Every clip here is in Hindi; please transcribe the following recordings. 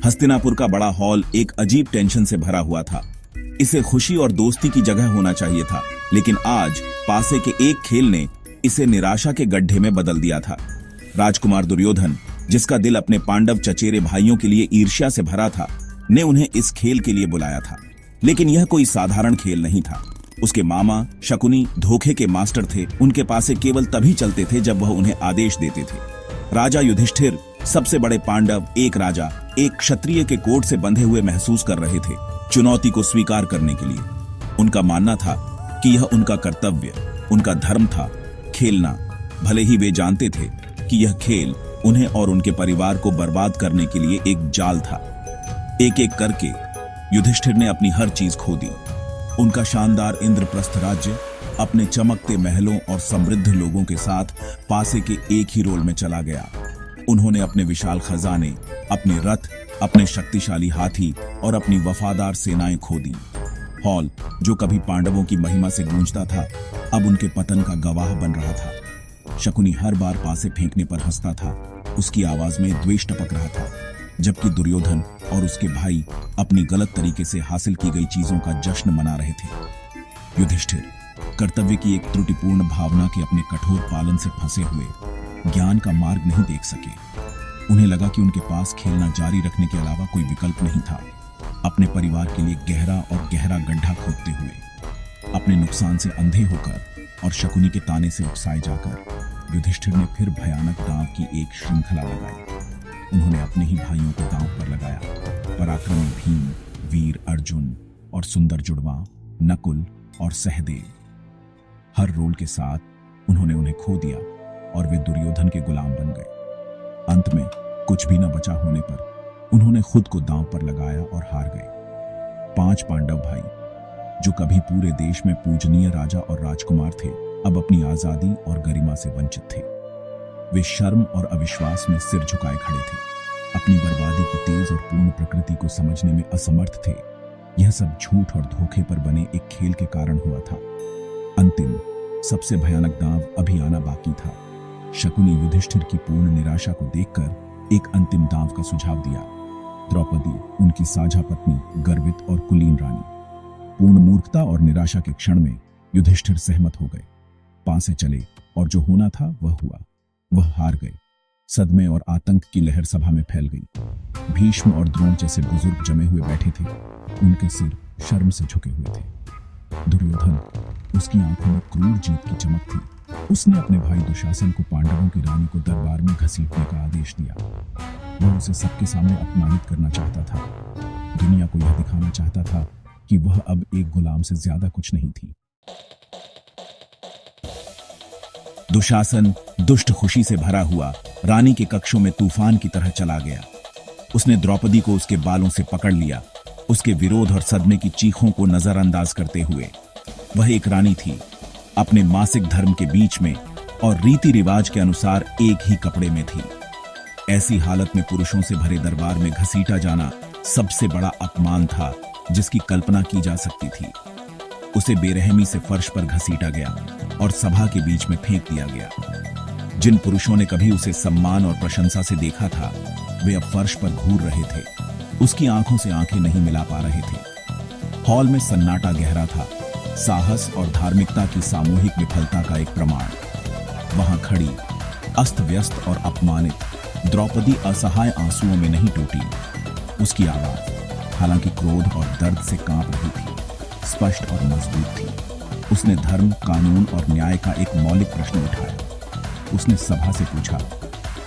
हस्तिनापुर का बड़ा हॉल एक अजीब टेंशन से भरा हुआ था। इसे खुशी और दोस्ती की जगह होना चाहिए था, लेकिन आज पासे के एक खेल ने इसे निराशा के गड्ढे में बदल दिया था। राजकुमार दुर्योधन, जिसका दिल अपने पांडव चचेरे भाइयों के लिए ईर्ष्या से भरा था, ने उन्हें इस खेल के लिए बुलाया था। लेकिन यह कोई साधारण खेल नहीं था। उसके मामा शकुनी धोखे के मास्टर थे। उनके पासे केवल तभी चलते थे जब वह उन्हें आदेश देते थे। राजा युधिष्ठिर, सबसे बड़े पांडव, एक राजा, एक क्षत्रिय के कोट से बंधे हुए महसूस कर रहे थे चुनौती को स्वीकार करने के लिए। उनका मानना था कि यह उनका कर्तव्य, उनका धर्म था, खेलना, भले ही वे जानते थे कि यह खेल उन्हें और उनके परिवार को बर्बाद करने के लिए एक जाल था। एक एक करके युधिष्ठिर ने अपनी हर चीज खो दी। उनका शानदार इंद्रप्रस्थ राज्य अपने चमकते महलों और समृद्ध लोगों के साथ पासे के एक ही रोल में चला गया। उन्होंने अपने विशाल खजाने, अपने रथ, अपने शक्तिशाली हाथी और अपनी वफादार सेनाएं खो दी। हॉल, जो कभी पांडवों की महिमा से गूंजता था, अब उनके पतन का गवाह बन रहा था। शकुनी हर बार पासे फेंकने पर हंसता था। उसकी आवाज में द्वेष टपक रहा था, जबकि दुर्योधन और उसके भाई अपनी गलत तरीके से हासिल की गई चीजों का जश्न मना रहे थे। युधिष्ठिर कर्तव्य की एक त्रुटिपूर्ण भावना के अपने कठोर पालन से फंसे हुए ज्ञान का मार्ग नहीं देख सके। उन्हें लगा कि उनके पास खेलना जारी रखने के अलावा कोई विकल्प नहीं था। अपने परिवार के लिए गहरा और गहरा गड्ढा खोदते हुए, अपने नुकसान से अंधे होकर और शकुनी के ताने से उकसाए जाकर युधिष्ठिर ने फिर भयानक दांव की एक श्रृंखला लगाई। उन्होंने अपने ही भाइयों को दांव पर लगाया। पराक्रमी भीम, वीर अर्जुन और सुंदर जुड़वा नकुल और सहदेव। हर रोल के साथ उन्होंने उन्हें खो दिया और वे दुर्योधन के गुलाम बन गए। अंत में कुछ भी न बचा होने पर उन्होंने खुद को दांव पर लगाया और हार गए। 5 पांडव भाई, जो कभी पूरे देश में पूजनीय राजा और राजकुमार थे, अब अपनी आजादी और गरिमा से वंचित थे। वे शर्म और अविश्वास में सिर झुकाए खड़े थे। अपनी बर्बादी की तेज और पूर्ण प्रकृति को समझने में असमर्थ थे। यह सब झूठ और धोखे पर बने एक खेल के कारण हुआ था। अंतिम, सबसे भयानक दांव अभी आना बाकी था। शकुनी युधिष्ठिर की पूर्ण निराशा को देखकर एक अंतिम दांव का सुझाव दिया। द्रौपदी, उनकी साझा पत्नी, गर्वित और कुलीन रानी। पूर्ण मूर्खता और निराशा के क्षण में युधिष्ठिर सहमत हो गए। पासे चले और जो होना था वह हुआ। वह हार गए। सदमे और आतंक की लहर सभा में फैल गई। भीष्म और द्रोण जैसे बुजुर्ग जमे हुए बैठे थे। उनके सिर शर्म से झुके हुए थे। दुर्योधन, उसकी आंखों में क्रूर जीत की चमक थी। उसने अपने भाई दुशासन को पांडवों की रानी को दरबार में घसीटने का आदेश दिया। वह उसे सबके सामने अपमानित करना चाहता था। दुनिया को यह दिखाना चाहता था कि वह अब एक गुलाम से ज्यादा कुछ नहीं थी। दुशासन दुष्ट खुशी से भरा हुआ रानी के कक्षों में तूफान की तरह चला गया। उसने द्रौपदी को उसके बालों से पकड़ लिया, उसके विरोध और सदमे की चीखों को नजरअंदाज करते हुए। वह एक रानी थी, अपने मासिक धर्म के बीच में और रीति रिवाज के अनुसार एक ही कपड़े में थी। ऐसी हालत में पुरुषों से भरे दरबार में घसीटा जाना सबसे बड़ा अपमान था जिसकी कल्पना की जा सकती थी। उसे बेरहमी से फर्श पर घसीटा गया और सभा के बीच में फेंक दिया गया। जिन पुरुषों ने कभी उसे सम्मान और प्रशंसा से देखा था, वे अब फर्श पर घूर रहे थे। उसकी आंखों से आंखें नहीं मिला पा रहे थे। हॉल में सन्नाटा गहरा था, साहस और धार्मिकता की सामूहिक विफलता का एक प्रमाण। वहां खड़ी, अस्त व्यस्त और अपमानित द्रौपदी असहाय आंसुओं में नहीं टूटी। उसकी आवाज, हालांकि क्रोध और दर्द से कांप रही थी, स्पष्ट और मजबूत थी। उसने धर्म, कानून और न्याय का एक मौलिक प्रश्न उठाया। उसने सभा से पूछा,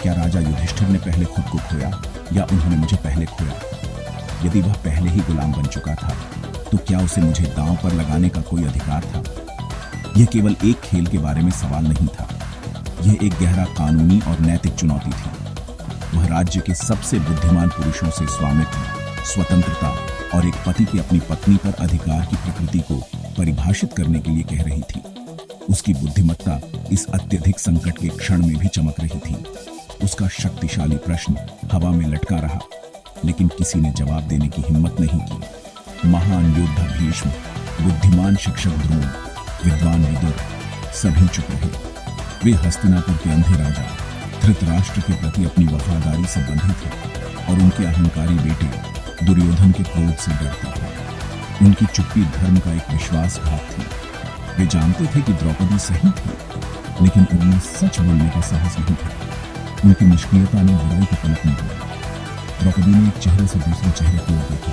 क्या राजा युधिष्ठिर ने पहले खुद को खोया या उन्होंने मुझे पहले खोया? यदि वह पहले ही गुलाम बन चुका था, तो क्या उसे मुझे दांव पर लगाने का कोई अधिकार था? यह केवल एक खेल के बारे में सवाल नहीं था। यह एक गहरा कानूनी और नैतिक चुनौती थी। वह राज्य के सबसे बुद्धिमान पुरुषों से स्वामित्व, स्वतंत्रता और एक पति की अपनी पत्नी पर अधिकार की प्रकृति को परिभाषित करने के लिए कह रही थी। उसकी बुद्धिमत्ता इस अत्यधिक संकट के क्षण में भी चमक रही थी। उसका शक्तिशाली प्रश्न हवा में लटका रहा, लेकिन किसी ने जवाब देने की हिम्मत नहीं की। महान योद्धा भीष्म, बुद्धिमान शिक्षक द्रोण, विद्वान विदुर, सभी चुप रहे। वे हस्तिनापुर के अंधे राजा धृतराष्ट्र के प्रति अपनी वफादारी से बंधे थे और उनके अहंकारी बेटे दुर्योधन के क्रोध से डरता था। उनकी चुप्पी धर्म का एक विश्वासघात थी। वे जानते थे कि द्रौपदी सही थी, लेकिन उनमें सच बोलने का साहस नहीं था। उनकी निष्क्रियता ने बुराई को पलट नहीं दिया। द्रौपदी ने एक चेहरे से दूसरे चेहरे की ओर देखा।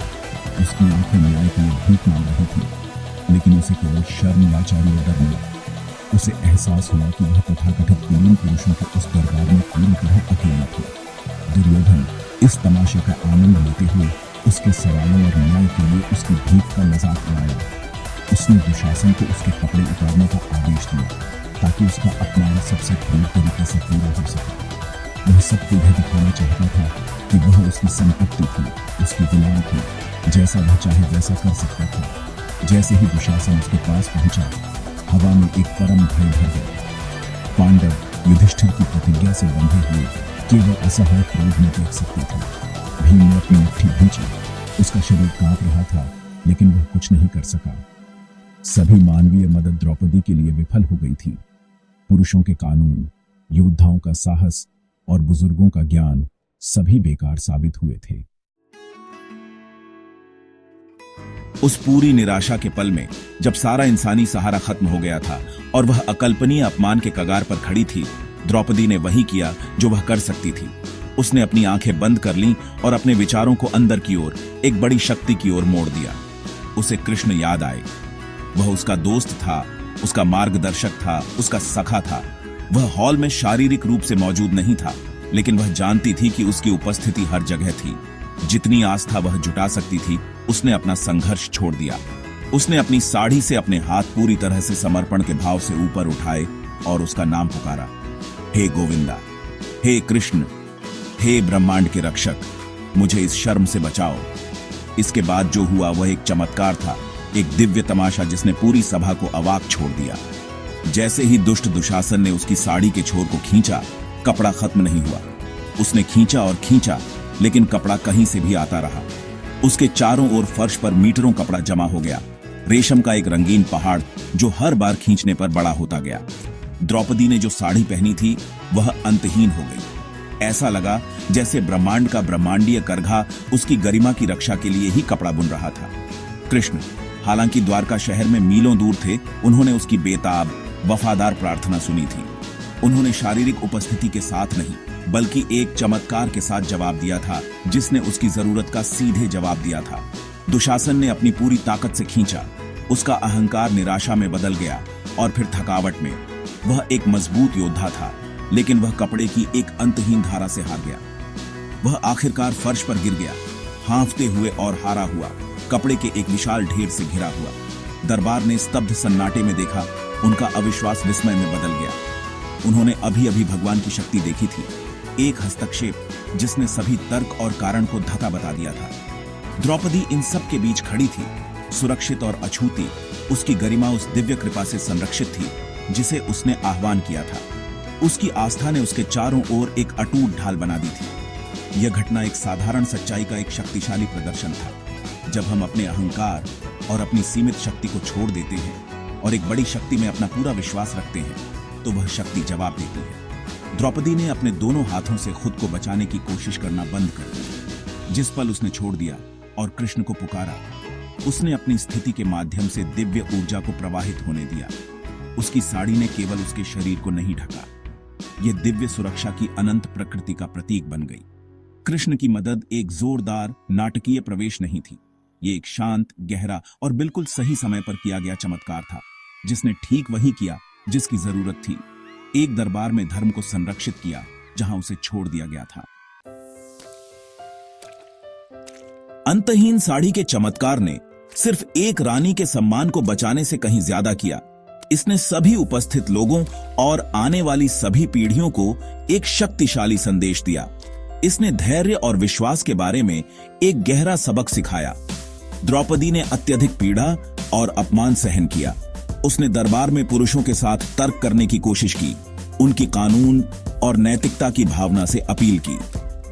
उसकी आंखें न्याय के लिए भीख मांग रही थी, लेकिन उसे केवल शर्म, लाचारी और डर मिला। उसे एहसास हुआ कि वह तथाकथित कुलीन पुरुषों के उस दरबार में पूरी तरह अकेला था। दुर्योधन इस तमाशे का आनंद लेते हुए उसके सवालों और न्याय के लिए उसकी भीख का मजाक उड़ाया। उसने दुशासन को उसके कपड़े उतारने का आदेश दिया ताकि उसका अपमान सबसे क्रूर तरीके से पूरा हो सके। वह सबको यह दिखाना चाहता था कि वह उसकी संपत्ति थी, उसकी गुलाम थी, जैसा वह चाहे वैसा कर सकता था। जैसे ही दुशासन उसके पास पहुंचा, हवा में एक परम भय भर गया। पांडव युधिष्ठिर की प्रतिज्ञा से बंधे हुए केवल असहाय क्रोध में देख सकते थे। भीम ने अपनी मुट्ठी भींची। उसका शरीर कांप रहा था, लेकिन वह कुछ नहीं कर सका। सभी मानवीय मदद द्रौपदी के लिए विफल हो गई थी। पुरुषों के कानून, योद्धाओं का साहस और बुजुर्गों का ज्ञान सभी बेकार साबित हुए थे। उस पूरी निराशा के पल में, जब सारा इंसानी सहारा खत्म हो गया था और वह अकल्पनीय अपमान के कगार पर खड़ी थी, द्रौपदी ने वही किया जो वह कर सकती थी। उसने अपनी आंखें बंद कर लीं और अपने विचारों को अंदर की ओर, एक बड़ी शक्ति की ओर मोड़ दिया। उसे कृष्ण याद आए। वह उसका दोस्त था, उसका मार्गदर्शक था, उसका सखा था। वह हॉल में शारीरिक रूप से मौजूद नहीं था, लेकिन वह जानती थी कि उसकी उपस्थिति हर जगह थी। जितनी आस्था वह जुटा सकती थी, उसने अपना संघर्ष छोड़ दिया। उसने अपनी साड़ी से अपने हाथ पूरी तरह से समर्पण के भाव से ऊपर उठाए और उसका नाम पुकारा, हे गोविंदा, हे कृष्ण, हे ब्रह्मांड के रक्षक, मुझे इस शर्म से बचाओ। इसके बाद जो हुआ वह एक चमत्कार था, एक दिव्य तमाशा जिसने पूरी सभा को अवाक छोड़ दिया। जैसे ही दुष्ट दुशासन ने उसकी साड़ी के छोर को खींचा, कपड़ा खत्म नहीं हुआ। उसने खींचा और खींचा, लेकिन कपड़ा कहीं से भी आता रहा। उसके चारों ओर फर्श पर मीटरों कपड़ा जमा हो गया, रेशम का एक रंगीन पहाड़ जो हर बार खींचने पर बड़ा होता गया। द्रौपदी ने जो साड़ी पहनी थी वह अंतहीन हो गई। ऐसा लगा जैसे ब्रह्मांड का ब्रह्मांडीय करघा उसकी गरिमा की रक्षा के लिए ही कपड़ा बुन रहा था। कृष्ण, हालांकि द्वारका शहर में मीलों दूर थे, उन्होंने उसकी बेताब, वफादार प्रार्थना सुनी थी। उन्होंने शारीरिक उपस्थिति के साथ नहीं, बल्कि एक चमत्कार के साथ जवाब दिया था, जिसने उसकी जरूरत का सीधे जवाब दिया था। दुशासन ने अपनी पूरी ताकत से खींचा। उसका अहंकार निराशा में बदल गया और फिर थकावट में। वह एक मजबूत योद्धा था, लेकिन वह कपड़े की एक अंतहीन धारा से हार गया। वह आखिरकार फर्श पर गिर गया, हांफते हुए और हारा हुआ, कपड़े के एक विशाल ढेर से घिरा हुआ। दरबार ने स्तब्ध सन्नाटे में देखा। उनका अविश्वास विस्मय में बदल गया। उन्होंने अभी अभी भगवान की शक्ति देखी थी, एक हस्तक्षेप जिसने सभी तर्क और कारण को धक्का बता दिया था। द्रौपदी इन सब के बीच खड़ी थी, सुरक्षित और अछूती। उसकी गरिमा उस दिव्य कृपा से संरक्षित थी जिसे उसने आह्वान किया था। उसकी आस्था ने उसके चारों ओर एक अटूट ढाल बना दी थी। यह घटना एक साधारण सच्चाई का एक शक्तिशाली प्रदर्शन था। जब हम अपने अहंकार और अपनी सीमित शक्ति को छोड़ देते हैं और एक बड़ी शक्ति में अपना पूरा विश्वास रखते हैं, तो वह शक्ति जवाब देती है। द्रौपदी ने अपने दोनों हाथों से खुद को बचाने की कोशिश करना बंद कर दिया। जिस पल उसने छोड़ दिया और कृष्ण को पुकारा, उसने अपनी स्थिति के माध्यम से दिव्य ऊर्जा को प्रवाहित होने दिया। उसकी साड़ी ने केवल उसके शरीर को नहीं ढका, यह दिव्य सुरक्षा की अनंत प्रकृति का प्रतीक बन गई। कृष्ण की मदद एक जोरदार नाटकीय प्रवेश नहीं थी, ये एक शांत, गहरा और बिल्कुल सही समय पर किया गया चमत्कार था, जिसने ठीक वही किया जिसकी जरूरत थी। एक दरबार में धर्म को संरक्षित किया जहां उसे छोड़ दिया गया था। अंतहीन साड़ी के चमत्कार ने सिर्फ एक रानी के सम्मान को बचाने से कहीं ज्यादा किया। इसने सभी उपस्थित लोगों और आने वाली सभी पीढ़ियों को एक शक्तिशाली संदेश दिया। इसने धैर्य और विश्वास के बारे में एक गहरा सबक सिखाया। द्रौपदी ने अत्यधिक पीड़ा और अपमान सहन किया। उसने दरबार में पुरुषों के साथ तर्क करने की कोशिश की, उनकी कानून और नैतिकता की भावना से अपील की।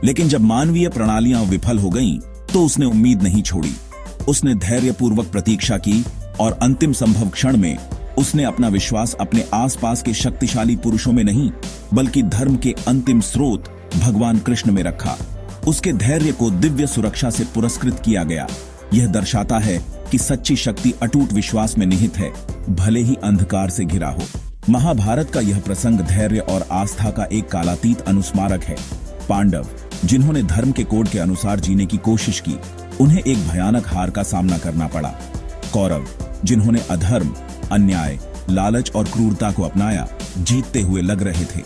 लेकिन जब मानवीय प्रणालियां विफल हो गईं, तो उसने उम्मीद नहीं छोड़ी। उसने धैर्यपूर्वक प्रतीक्षा की और अंतिम संभव क्षण में उसने अपना विश्वास अपने आसपास के शक्तिशाली पुरुषों में नहीं, बल्कि धर्म के अंतिम स्रोत भगवान कृष्ण में रखा। उसके धैर्य को दिव्य सुरक्षा से पुरस्कृत किया गया। यह दर्शाता है कि सच्ची शक्ति अटूट विश्वास में निहित है, भले ही अंधकार से घिरा हो। महाभारत का यह प्रसंग धैर्य और आस्था का एक कालातीत अनुस्मारक है। पांडव, जिन्होंने धर्म के कोड के अनुसार जीने की कोशिश की, उन्हें एक भयानक हार का सामना करना पड़ा। कौरव, जिन्होंने अधर्म, अन्याय, लालच और क्रूरता को अपनाया, जीतते हुए लग रहे थे।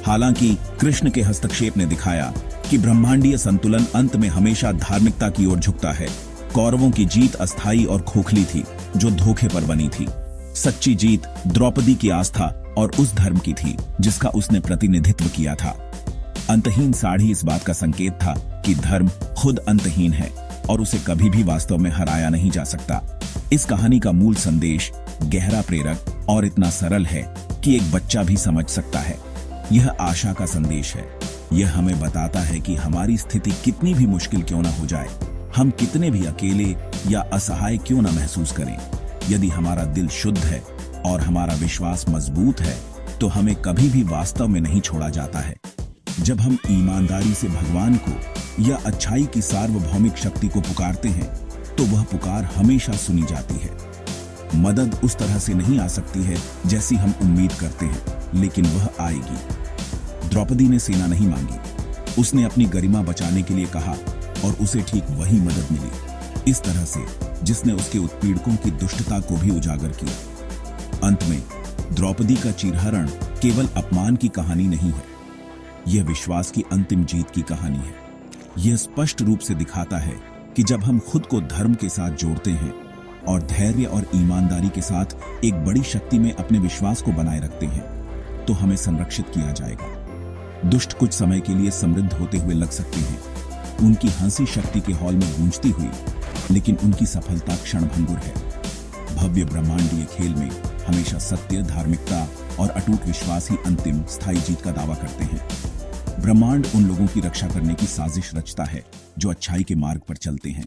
हालांकि कृष्ण के हस्तक्षेप ने दिखाया कि ब्रह्मांडीय संतुलन अंत में हमेशा धार्मिकता की ओर झुकता है। कौरवों की जीत अस्थायी और खोखली थी, जो धोखे पर बनी थी। सच्ची जीत द्रौपदी की आस्था और उस धर्म की थी जिसका उसने प्रतिनिधित्व किया था। अंतहीन साड़ी इस बात का संकेत था कि धर्म खुद अंतहीन है और उसे कभी भी वास्तव में हराया नहीं जा सकता। इस कहानी का मूल संदेश गहरा, प्रेरक और इतना सरल है कि एक बच्चा भी समझ सकता है। यह आशा का संदेश है। यह हमें बताता है कि हमारी स्थिति कितनी भी मुश्किल क्यों न हो जाए, हम कितने भी अकेले या असहाय क्यों न महसूस करें, यदि हमारा दिल शुद्ध है और हमारा विश्वास मजबूत है, तो हमें कभी भी वास्तव में नहीं छोड़ा जाता है। जब हम ईमानदारी से भगवान को या अच्छाई की सार्वभौमिक शक्ति को पुकारते हैं, तो वह पुकार हमेशा सुनी जाती है। मदद उस तरह से नहीं आ सकती है जैसी हम उम्मीद करते हैं, लेकिन वह आएगी। द्रौपदी ने सेना नहीं मांगी, उसने अपनी गरिमा बचाने के लिए कहा और उसे ठीक वही मदद मिली, इस तरह से जिसने उसके उत्पीड़कों की दुष्टता को भी उजागर किया। अंत में द्रौपदी का चीरहरण केवल अपमान की कहानी नहीं है, यह विश्वास की अंतिम जीत की कहानी है। यह स्पष्ट रूप से दिखाता है कि जब हम खुद को धर्म के साथ जोड़ते हैं और धैर्य और ईमानदारी के साथ एक बड़ी शक्ति में अपने विश्वास को बनाए रखते हैं, तो हमें संरक्षित किया जाएगा। दुष्ट कुछ समय के लिए समृद्ध होते हुए लग सकते हैं, उनकी हंसी शक्ति के हॉल में गूंजती हुई, लेकिन उनकी सफलता क्षणभंगुर है। भव्य ब्रह्मांडीय खेल में हमेशा सत्य, धार्मिकता और अटूट विश्वास ही अंतिम स्थायी जीत का दावा करते हैं। ब्रह्मांड उन लोगों की रक्षा करने की साजिश रचता है जो अच्छाई के मार्ग पर चलते हैं।